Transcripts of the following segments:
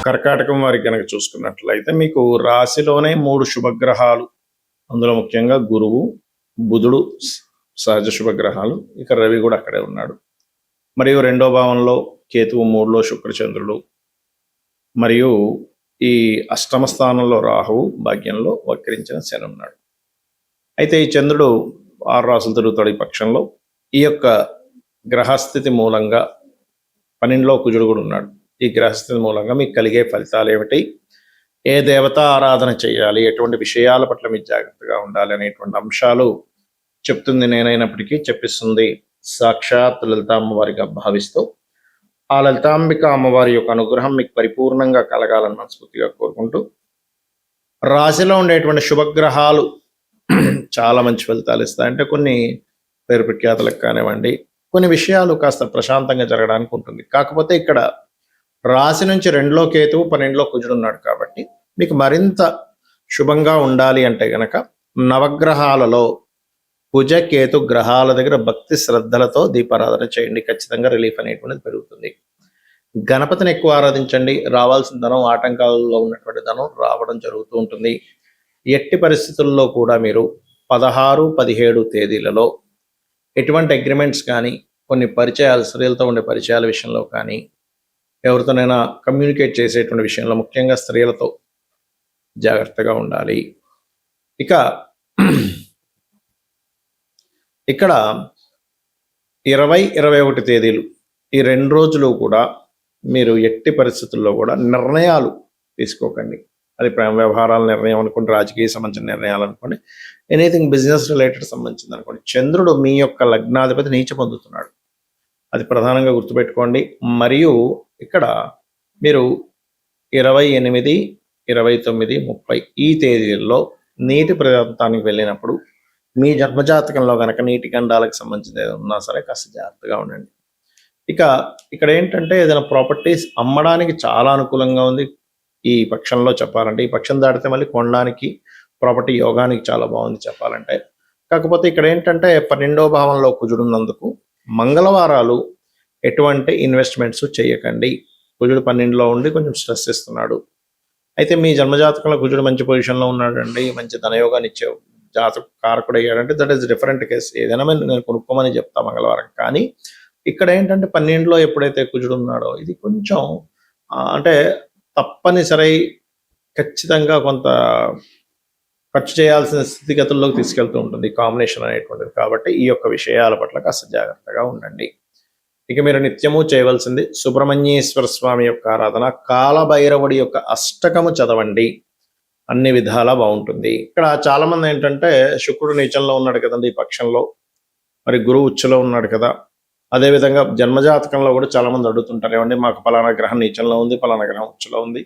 కర్కాటకం వారికి కనుక చూసుకున్నట్లయితే మీకు రాశిలోనే 3 శుభగ్రహాలు, అందులో ముఖ్యంగా గురువు, బుధుడు సహజ శుభగ్రహాలు, ఇక రవి కూడా అక్కడే ఉన్నాడు. మరియు రెండో భావంలో కేతువు, 3లో శుక్రచంద్రుడు, మరియు ఈ అష్టమ స్థానంలో రాహువు, భాగ్యంలో వక్రించిన శని ఉన్నాడు. అయితే ఈ చంద్రుడు 6 రాసులు తిరుగుతాడు. ఈ పక్షంలో ఈ యొక్క గ్రహస్థితి మూలంగా 12లో కుజుడు కూడా ఉన్నాడు. ఈ గ్రహస్థితి మూలంగా మీకు కలిగే ఫలితాలు ఏమిటి, ఏ దేవత ఆరాధన చేయాలి, ఎటువంటి విషయాల పట్ల మీరు జాగ్రత్తగా ఉండాలి అనేటువంటి అంశాలు చెప్తుంది నేనైనప్పటికీ చెప్పిస్తుంది సాక్షాత్ లలిత అమ్మవారిగా భావిస్తూ, ఆ లలితాంబిక అమ్మవారి యొక్క అనుగ్రహం మీకు పరిపూర్ణంగా కలగాలని మనస్ఫూర్తిగా కోరుకుంటూ, రాశిలో ఉండేటువంటి శుభగ్రహాలు చాలా మంచి ఫలితాలు ఇస్తాయి. అంటే కొన్ని పేరు ప్రఖ్యాతులకు కానివ్వండి, కొన్ని విషయాలు కాస్త ప్రశాంతంగా జరగడానికి ఉంటుంది. కాకపోతే ఇక్కడ రాశి నుంచి 2లో కేతువు, 12లో కుజుడు ఉన్నాడు కాబట్టి మీకు మరింత శుభంగా ఉండాలి అంటే గనక నవగ్రహాలలో కుజ కేతు గ్రహాల దగ్గర భక్తి శ్రద్ధలతో దీపారాధన చేయండి. ఖచ్చితంగా రిలీఫ్ అనేటువంటిది పెరుగుతుంది. గణపతిని ఎక్కువ ఆరాధించండి. రావాల్సిన ధనం, ఆటంకాలలో ఉన్నటువంటి ధనం రావడం జరుగుతూ ఉంటుంది. ఎట్టి పరిస్థితుల్లో కూడా మీరు 16, 17 తేదీలలో ఎటువంటి అగ్రిమెంట్స్ కానీ, కొన్ని పరిచయాలు, స్త్రీలతో ఉండే పరిచయాల విషయంలో కానీ, ఎవరితోనైనా కమ్యూనికేట్ చేసేటువంటి విషయంలో ముఖ్యంగా స్త్రీలతో జాగ్రత్తగా ఉండాలి. ఇక ఇక్కడ 20, 21 తేదీలు, ఈ 2 రోజులు కూడా మీరు ఎట్టి పరిస్థితుల్లో కూడా నిర్ణయాలు తీసుకోకండి. అది ప్రేమ వ్యవహారాల నిర్ణయం అనుకోండి, రాజకీయ సంబంధించిన నిర్ణయాలు అనుకోండి, ఎనీథింగ్ బిజినెస్ రిలేటెడ్ సంబంధించింది అనుకోండి. చంద్రుడు మీ యొక్క లగ్నాధిపతి నీచ పొందుతున్నాడు, అది ప్రధానంగా గుర్తుపెట్టుకోండి. మరియు ఇక్కడ మీరు 28, 29, 30 ఈ తేదీల్లో నీటి ప్రాంతానికి వెళ్ళినప్పుడు మీ జన్మజాతకంలో కనుక నీటి గండాలకు సంబంధించిన ఏదైనా ఉన్నా సరే కాస్త జాగ్రత్తగా ఉండండి. ఇక ఇక్కడ ఏంటంటే ఏదైనా ప్రాపర్టీస్ అమ్మడానికి చాలా అనుకూలంగా ఉంది ఈ పక్షంలో చెప్పాలంటే. ఈ పక్షం దాటితే మళ్ళీ కొనడానికి, ప్రాపర్టీ యోగానికి చాలా బాగుంది చెప్పాలంటే. కాకపోతే ఇక్కడ ఏంటంటే 12వ భావంలో కుజుడు ఉన్నందుకు మంగళవారాలు ఎటువంటి ఇన్వెస్ట్మెంట్స్ చేయకండి. కుజుడు 12లో ఉండి కొంచెం స్ట్రెస్ ఇస్తున్నాడు. అయితే మీ జన్మజాతకంలో కుజుడు మంచి పొజిషన్లో ఉన్నాడండి, మంచి ధనయోగాన్ని ఇచ్చే జాతక కారకుడు అయ్యాడంటే దట్ ఈస్ డిఫరెంట్ కేస్. ఏదైనా నేను కొనుక్కోమని చెప్తా మంగళవారం. కానీ ఇక్కడ ఏంటంటే 12లో ఎప్పుడైతే కుజుడు ఉన్నాడో ఇది కొంచెం అంటే తప్పనిసరి ఖచ్చితంగా కొంత ఖర్చు చేయాల్సిన స్థితిగతుల్లోకి తీసుకెళ్తూ ఉంటుంది ఈ కాంబినేషన్ అనేటువంటిది. కాబట్టి ఈ యొక్క విషయాల పట్ల కాస్త జాగ్రత్తగా ఉండండి. ఇక మీరు నిత్యము చేయవలసింది సుబ్రహ్మణ్యేశ్వర స్వామి యొక్క ఆరాధన, కాలభైరవుడి యొక్క అష్టకము చదవండి, అన్ని విధాలా బాగుంటుంది. ఇక్కడ చాలా మంది ఏంటంటే శుక్రుడు నీచంలో ఉన్నాడు కదండి ఈ పక్షంలో, మరి గురువు ఉచ్చలో ఉన్నాడు కదా. అదేవిధంగా జన్మజాతకంలో కూడా చాలా మంది అడుగుతుంటారు, ఏమండి మాకు పలానా గ్రహం నీచంలో ఉంది, పలానా గ్రహం ఉచ్చలో ఉంది,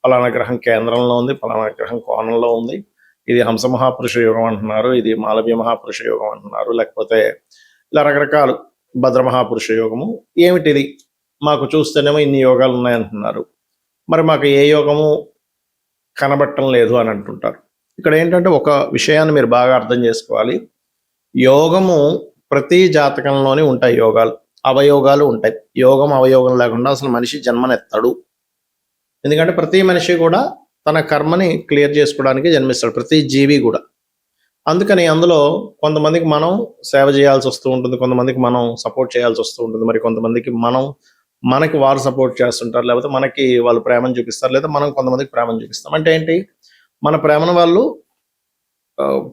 పలానా గ్రహం కేంద్రంలో ఉంది, పలానా గ్రహం కోణంలో ఉంది, ఇది హంస మహాపురుష యోగం అంటున్నారు, ఇది మాలవ్య మహాపురుష యోగం అంటున్నారు, లేకపోతే ఇలా రకరకాలు భద్ర మహాపురుష యోగము, ఏమిటిది మాకు చూస్తేనేమో ఇన్ని యోగాలు ఉన్నాయంటున్నారు, మరి మాకు ఏ యోగము కనబట్టం లేదు అని అంటుంటారు. ఇక్కడ ఏంటంటే ఒక విషయాన్ని మీరు బాగా అర్థం చేసుకోవాలి. యోగము ప్రతి జాతకంలోనే ఉంటాయి, యోగాలు అవయోగాలు ఉంటాయి. యోగం అవయోగం లేకుండా అసలు మనిషి జన్మనెత్తాడు. ఎందుకంటే ప్రతి మనిషి కూడా తన కర్మని క్లియర్ చేసుకోవడానికి జన్మిస్తాడు, ప్రతి జీవి కూడా. అందుకని అందులో కొంతమందికి మనం సేవ చేయాల్సి వస్తూ ఉంటుంది, కొంతమందికి మనం సపోర్ట్ చేయాల్సి వస్తూ ఉంటుంది, మరి కొంతమందికి మనకి వారు సపోర్ట్ చేస్తుంటారు, లేకపోతే మనకి వాళ్ళు ప్రేమను చూపిస్తారు, లేదా మనం కొంతమందికి ప్రేమను చూపిస్తాం. అంటే ఏంటి, మన ప్రేమను వాళ్ళు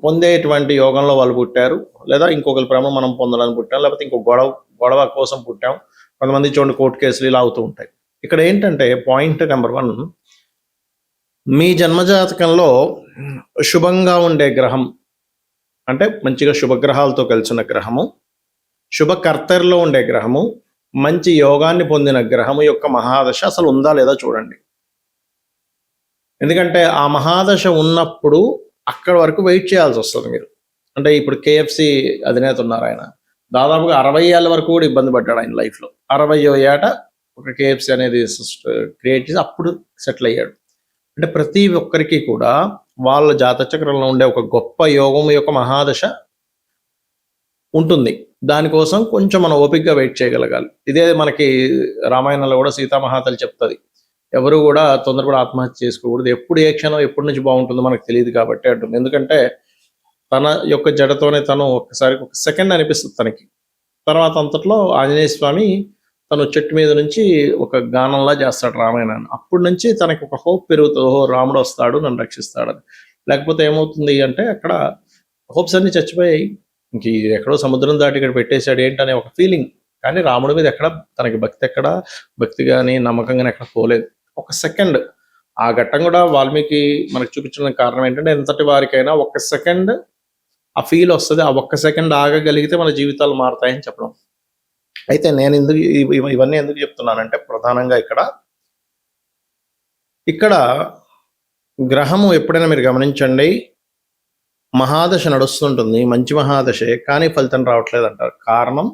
పొందేటువంటి యోగంలో వాళ్ళు పుట్టారు, లేదా ఇంకొకరి ప్రేమ మనం పొందడానికి పుట్టాం, లేకపోతే ఇంకో గొడవ కోసం పుట్టాం. కొంతమంది చూడండి కోర్టు కేసులు ఇలా అవుతూ ఉంటాయి. ఇక్కడ ఏంటంటే పాయింట్ నెంబర్ 1, మీ జన్మజాతకంలో శుభంగా ఉండే గ్రహం అంటే మంచిగా శుభగ్రహాలతో కలిసిన గ్రహము, శుభకర్తరిలో ఉండే గ్రహము, మంచి యోగాన్ని పొందిన గ్రహము యొక్క మహాదశ అసలు ఉందా లేదా చూడండి. ఎందుకంటే ఆ మహాదశ ఉన్నప్పుడు అక్కడి వరకు వెయిట్ చేయాల్సి వస్తుంది మీరు. అంటే ఇప్పుడు KFC అధినేత ఉన్నారు, ఆయన దాదాపుగా 60 ఏళ్ళ వరకు కూడా ఇబ్బంది పడ్డాడు ఆయన లైఫ్లో. 60వ ఏట ఒక KFC అనేది క్రియేట్ చేసి అప్పుడు సెటిల్ అయ్యాడు. అంటే ప్రతి ఒక్కరికి కూడా వాళ్ళ జాతచక్రంలో ఉండే ఒక గొప్ప యోగం యొక్క మహాదశ ఉంటుంది. దానికోసం కొంచెం మనం ఓపికగా వెయిట్ చేయగలగాలి. ఇదే మనకి రామాయణంలో కూడా సీతామహాతల్లి చెప్తుంది, ఎవరు కూడా తొందరపడి ఆత్మహత్య చేసుకోకూడదు. ఎప్పుడు ఏ క్షణం ఎప్పటి నుంచి బాగుంటుందో మనకు తెలియదు కాబట్టి అంటుంది. ఎందుకంటే తన యొక్క జడతోనే తను ఒక్కసారి ఒక సెకండ్ అనిపిస్తుంది తనకి. తర్వాత అంతట్లో ఆంజనేయ స్వామి తను చెట్టు మీద నుంచి ఒక గానంలా చేస్తాడు రామాయణాన్ని. అప్పటి నుంచి తనకి ఒక హోప్ పెరుగుతుంది, ఓహో రాముడు వస్తాడు నన్ను రక్షిస్తాడని. లేకపోతే ఏమవుతుంది అంటే అక్కడ హోప్స్ అన్ని చచ్చిపోయాయి. ఇంక ఎక్కడో సముద్రం దాటి ఇక్కడ పెట్టేశాడు ఏంటనే ఒక ఫీలింగ్. కానీ రాముడి మీద ఎక్కడ తనకి భక్తి కానీ నమ్మకం కానీ ఎక్కడ పోలేదు. ఒక సెకండ్ ఆ ఘట్టం కూడా వాల్మీకి మనకు చూపించడానికి కారణం ఏంటంటే ఎంతటి వారికైనా ఒక్క సెకండ్ ఆ ఫీల్ వస్తుంది. ఆ ఒక్క సెకండ్ ఆగగలిగితే మన జీవితాలు మారుతాయని చెప్పడం. అయితే నేను ఇవన్నీ ఎందుకు చెప్తున్నానంటే ప్రధానంగా ఇక్కడ గ్రహము ఎప్పుడైనా మీరు గమనించండి, మహాదశ నడుస్తుంటుంది, మంచి మహాదశే, కానీ ఫలితం రావట్లేదు అంటారు. కారణం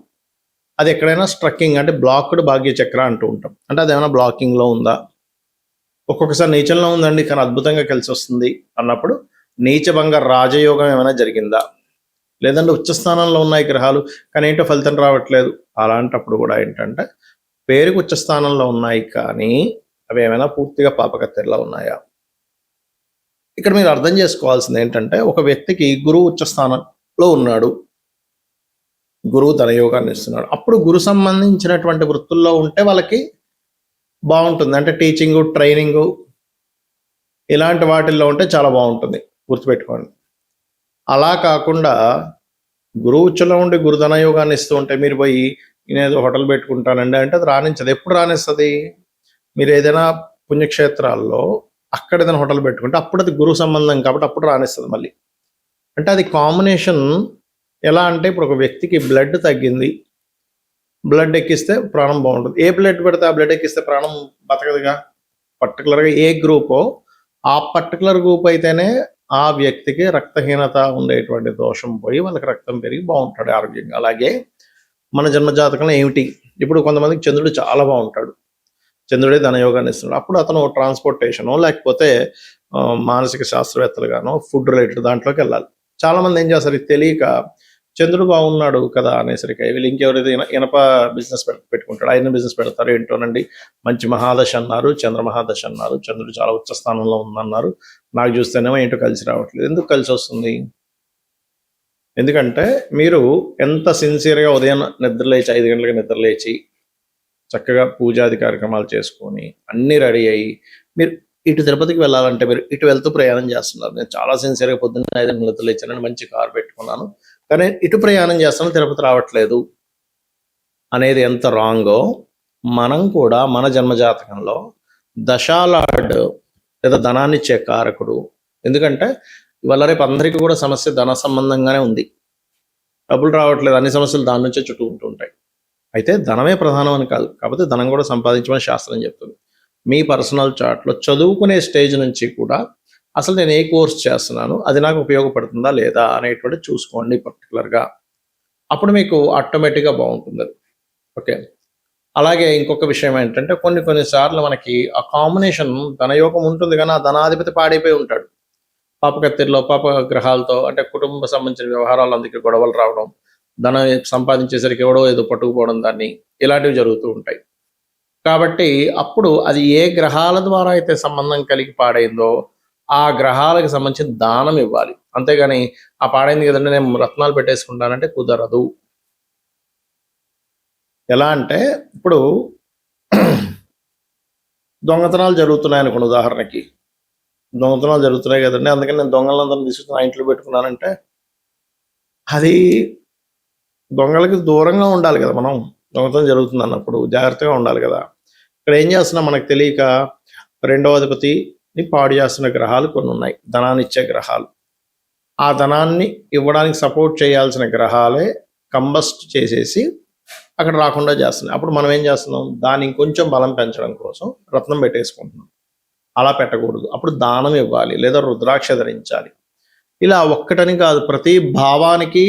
అది ఎక్కడైనా స్ట్రక్కింగ్ అంటే బ్లాక్డ్ భాగ్య చక్ర అంటూ ఉంటాం. అంటే అది ఏమైనా బ్లాకింగ్లో ఉందా, ఒక్కొక్కసారి నీచంలో ఉందండి కానీ అద్భుతంగా కలిసి వస్తుంది అన్నప్పుడు నీచభంగ రాజయోగం ఏమైనా జరిగిందా, లేదంటే ఉచ్చస్థానంలో ఉన్నాయి గ్రహాలు కానీ ఏంటో ఫలితం రావట్లేదు, అలాంటప్పుడు కూడా ఏంటంటే పేరుకు ఉచ్చస్థానంలో ఉన్నాయి కానీ అవి ఏమైనా పూర్తిగా పాపకత్తెరలా ఉన్నాయా. ఇక్కడ మీరు అర్థం చేసుకోవాల్సింది ఏంటంటే ఒక వ్యక్తికి గురువు ఉచ్చస్థానంలో ఉన్నాడు, గురువు ధనయోగాన్ని ఇస్తున్నాడు. అప్పుడు గురు సంబంధించినటువంటి వృత్తుల్లో ఉంటే వాళ్ళకి బాగుంటుంది. అంటే టీచింగు, ట్రైనింగు ఇలాంటి వాటిల్లో ఉంటే చాలా బాగుంటుంది, గుర్తుపెట్టుకోండి. అలా కాకుండా గురువు ఉచ్చలో ఉండి గురుధన యోగాన్ని ఇస్తూ ఉంటే మీరు పోయి నేనేదో హోటల్ పెట్టుకుంటానండి అంటే అది రాణించదు. ఎప్పుడు రాణిస్తుంది? మీరు ఏదైనా పుణ్యక్షేత్రాల్లో అక్కడ ఏదైనా హోటల్ పెట్టుకుంటే అప్పుడు అది గురువు సంబంధం కాబట్టి అప్పుడు రాణిస్తుంది మళ్ళీ. అంటే అది కాంబినేషన్ ఎలా అంటే ఇప్పుడు ఒక వ్యక్తికి బ్లడ్ తగ్గింది, బ్లడ్ ఎక్కిస్తే ప్రాణం బాగుంటుంది. ఏ బ్లడ్ పెడితే ఆ బ్లడ్ ఎక్కిస్తే ప్రాణం బతకదుగా. పర్టికులర్గా ఏ గ్రూపో ఆ పర్టికులర్ గ్రూప్ అయితేనే ఆ వ్యక్తికి రక్తహీనత ఉండేటువంటి దోషం పోయి వాళ్ళకి రక్తం పెరిగి బాగుంటాడు ఆరోగ్యంగా. అలాగే మన జన్మజాతకంలో ఏమిటి, ఇప్పుడు కొంతమందికి చంద్రుడు చాలా బాగుంటాడు, చంద్రుడే ధనయోగాన్ని ఇస్తున్నాడు, అప్పుడు అతను ట్రాన్స్పోర్టేషను లేకపోతే మానసిక శాస్త్రవేత్తలుగానో ఫుడ్ రిలేటెడ్ దాంట్లోకి వెళ్ళాలి. చాలామంది ఏం చేస్తారు, ఇది తెలియక చంద్రుడు బాగున్నాడు కదా అనేసరికి వీళ్ళు ఇంకెవరైతే ఇనప బిజినెస్ పెట్టుకుంటాడు, ఆయన బిజినెస్ పెడతారు. ఏంటోనండి మంచి మహాదశ అన్నారు, చంద్ర మహాదశ అన్నారు, చంద్రుడు చాలా ఉచ్చ స్థానంలో ఉందన్నారు, నాకు చూస్తేనేమో ఏంటో కలిసి రావట్లేదు. ఎందుకు కలిసి వస్తుంది? ఎందుకంటే మీరు ఎంత సిన్సియర్గా ఉదయం నిద్రలేచి 5 గంటలకు నిద్రలేచి చక్కగా పూజాది కార్యక్రమాలు చేసుకొని అన్నీ రెడీ అయ్యి మీరు ఇటు తిరుపతికి వెళ్ళాలంటే మీరు ఇటు వెళ్తూ ప్రయాణం చేస్తున్నారు. నేను చాలా సిన్సియర్గా పొద్దున్న 5 గంటలకు నిద్రలేచానని మంచి కారు పెట్టుకున్నాను కానీ ఇటు ప్రయాణం చేస్తాను తిరుపతి రావట్లేదు అనేది ఎంత రాంగో, మనం కూడా మన జన్మజాతకంలో దశాలార్డ్ లేదా ధనాన్ని ఇచ్చే కారకుడు. ఎందుకంటే ఇవాళ రేపు అందరికీ కూడా సమస్య ధన సంబంధంగానే ఉంది, డబ్బులు రావట్లేదు, అన్ని సమస్యలు దాని నుంచే చుట్టుకుంటూ ఉంటాయి. అయితే ధనమే ప్రధానం అని కాదు, కాకపోతే ధనం కూడా సంపాదించమని శాస్త్రం చెప్తుంది. మీ పర్సనల్ చార్ట్లో చదువుకునే స్టేజ్ నుంచి కూడా అసలు నేను ఏ కోర్స్ చేస్తున్నాను, అది నాకు ఉపయోగపడుతుందా లేదా అనేటువంటి చూసుకోండి పర్టికులర్గా. అప్పుడు మీకు ఆటోమేటిక్గా బాగుంటుంది అది. ఓకే. అలాగే ఇంకొక విషయం ఏంటంటే కొన్నిసార్లు మనకి ఆ కాంబినేషన్ ధనయోగం ఉంటుంది కానీ ఆ ధనాధిపతి పాడైపోయి ఉంటాడు. పాపకత్తెరలో పాప గ్రహాలతో అంటే కుటుంబ సంబంధించిన వ్యవహారాలు అందుకే గొడవలు రావడం, ధనం సంపాదించేసరికి ఎవడో ఏదో పట్టుకుపోవడం దాన్ని, ఇలాంటివి జరుగుతూ ఉంటాయి. కాబట్టి అప్పుడు అది ఏ గ్రహాల ద్వారా అయితే సంబంధం కలిగి పాడైందో ఆ గ్రహాలకు సంబంధించిన దానం ఇవ్వాలి. అంతేగాని ఆ పాడైంది కదండి నేను రత్నాలు పెట్టేసుకుంటానంటే కుదరదు. ఎలా అంటే ఇప్పుడు దొంగతనాలు జరుగుతున్నాయి అనుకోండి, ఉదాహరణకి దొంగతనాలు జరుగుతున్నాయి కదండి అందుకని నేను దొంగలందరినీ తీసుకుని ఇంట్లో పెట్టుకున్నానంటే అది దొంగలకి దూరంగా ఉండాలి కదా. మనం దొంగతనం జరుగుతుంది అన్నప్పుడు జాగ్రత్తగా ఉండాలి కదా. ఇక్కడ ఏం చేస్తున్నాం మనకు తెలియక రెండవ అధిపతిని పాడు చేస్తున్న గ్రహాలు కొన్ని ఉన్నాయి, ధనాన్ని ఇచ్చే గ్రహాలు. ఆ ధనాన్ని ఇవ్వడానికి సపోర్ట్ చేయాల్సిన గ్రహాలే కంబస్ట్ చేసేసి అక్కడ రాకుండా చేస్తున్నాయి. అప్పుడు మనం ఏం చేస్తున్నాం, దాన్ని ఇంకొంచెం బలం పెంచడం కోసం రత్నం పెట్టేసుకుంటున్నాం. అలా పెట్టకూడదు. అప్పుడు దానం ఇవ్వాలి లేదా రుద్రాక్ష ధరించాలి. ఇలా ఒక్కటని కాదు, ప్రతి భావానికి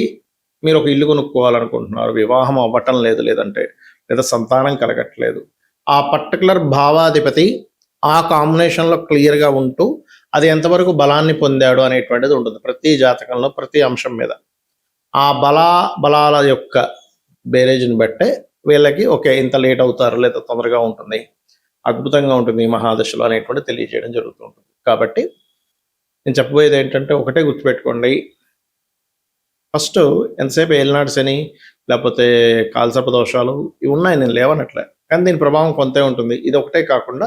మీరు ఒక ఇల్లు కొనుక్కోవాలనుకుంటున్నారు, వివాహం అవ్వటం లేదు, లేదంటే లేదా సంతానం కలగట్లేదు, ఆ పర్టికులర్ భావాధిపతి ఆ కాంబినేషన్లో క్లియర్గా ఉంటూ అది ఎంతవరకు బలాన్ని పొందాడు అనేటువంటిది ఉంటుంది ప్రతి జాతకంలో ప్రతి అంశం మీద. ఆ బలాల యొక్క బేరేజ్ని బట్టే వీళ్ళకి ఓకే ఇంత లేట్ అవుతారు లేదా తొందరగా ఉంటుంది అద్భుతంగా ఉంటుంది ఈ మహాదశలో అనేటువంటి తెలియజేయడం జరుగుతూ ఉంటుంది. కాబట్టి నేను చెప్పబోయేది ఏంటంటే ఒకటే గుర్తుపెట్టుకోండి. ఫస్ట్ ఎంతసేపు ఏలినాడు శని లేకపోతే కాలసర్ప దోషాలు ఇవి ఉన్నాయి, నేను లేవనట్లే, కానీ దీని ప్రభావం కొంతే ఉంటుంది. ఇది ఒకటే కాకుండా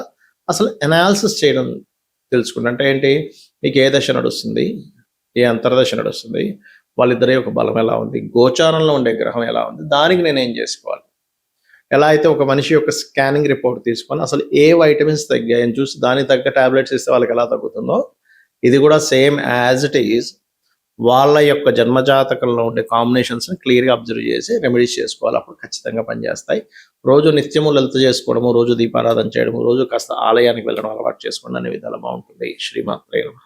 అసలు ఎనాలిసిస్ చేయడం తెలుసుకుంటే అంటే ఏంటి, మీకు ఏ దశ నడుస్తుంది, ఏ అంతర్దశ నడుస్తుంది, వాళ్ళిద్దరి యొక్క బలం ఎలా ఉంది, గోచారంలో ఉండే గ్రహం ఎలా ఉంది, దానికి నేను ఏం చేసుకోవాలి. ఎలా అయితే ఒక మనిషి యొక్క స్కానింగ్ రిపోర్ట్ తీసుకొని అసలు ఏ వైటమిన్స్ తగ్గాయని చూసి దానికి తగ్గ టాబ్లెట్స్ ఇస్తే వాళ్ళకి ఎలా తగ్గుతుందో, ఇది కూడా సేమ్ యాజ్ ఇట్ ఈజ్ వాళ్ళ యొక్క జన్మజాతకంలో ఉండే కాంబినేషన్స్ని క్లియర్గా అబ్జర్వ్ చేసి రెమెడీస్ చేసుకోవాలి. అప్పుడు ఖచ్చితంగా పనిచేస్తాయి. రోజు నిత్యము లలిత చేసుకోవడము, రోజు దీపారాధన చేయడము, రోజు కాస్త ఆలయానికి వెళ్ళడం అలవాటు చేసుకోండి, అనే విధాలు బాగుంటుంది. శ్రీమాత్రే నమః.